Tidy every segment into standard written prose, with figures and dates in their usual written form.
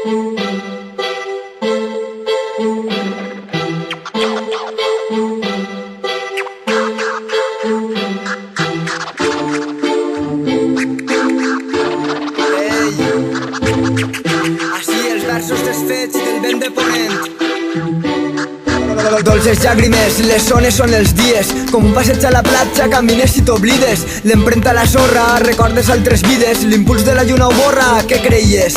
Així els versos desfets i del vent de ponent. Dolces llàgrimes, les zones són els dies, com un passeig a la platja camines i t'oblides, l'empremta a la sorra, recordes altres vides, l'impuls de la lluna ho borra, què creies?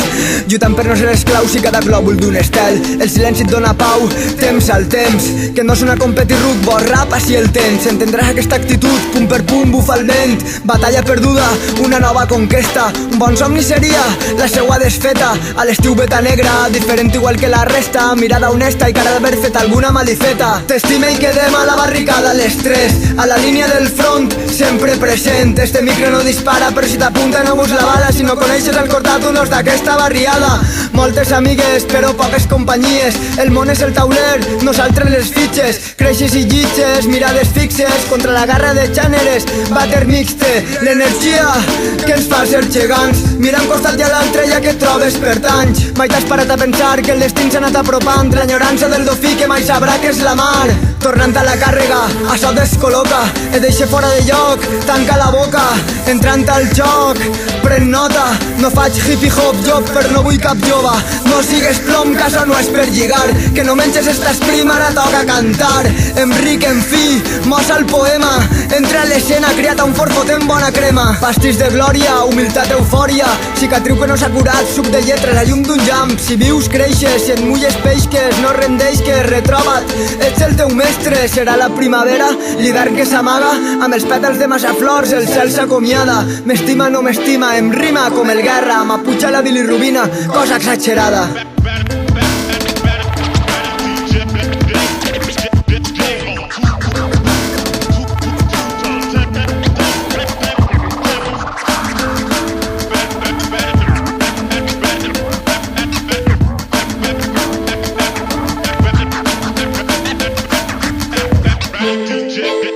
Lluitant per no ser esclaus i cada glòbul d'un estel, el silenci et dona pau, temps al temps, que no és una competiruc, bo rap així el tens, entendràs aquesta actitud, punt per punt bufa el vent, batalla perduda, una nova conquesta, un bon somni seria la seua desfeta, a l'estiu veta negra, diferent igual que la resta, mirada honesta i cara d'haver fet alguna malifeta. T'estime i quedem a la barricada a les 3, a la línia del front, sempre present. Este micro no dispara, però si t'apunta no bus la bala. Si no coneixes el cortat, unos d'aquesta barriada. Moltes amigues, però poques companyies. El món és el tauler, nosaltres les fitxes. Creixes i llitges, mirades fixes, contra la guerra de gèneres. Vàter mixte, l'energia que ens fa ser gegants. Mira un costat i a l'altre ja que et trobes per anys. Mai t'has parat a pensar que el destí s'ha anat apropant. L'enyorança del dofí que mai sabrà que és la mar. Tornant a la càrrega, això descol·loca, et deixa fora de lloc, tanca la boca, entrant al joc, pren nota, no faig hippie-hop jo, però no vull cap jove, no sigues plom, que això no és per lligar, que no menges estàs prim, ara toca cantar, Enric en fi, mossa el poema, entra a l'escena, criat a un fort fotent bona crema, pastís de glòria, humilitat, eufòria, cicatriu que no s'ha curat, suc de lletra, la llum d'un llamp, si vius creixes, si et mulles peixques, no rendeixes, retroba't, ets el teu mestre, serà la primavera, l'hivern que s'amaga, amb els pètals de massa flors el cel s'acomiada, m'estima no m'estima, em rima com el guerra, m'apuja la bilirrubina, cosa exagerada.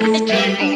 DJ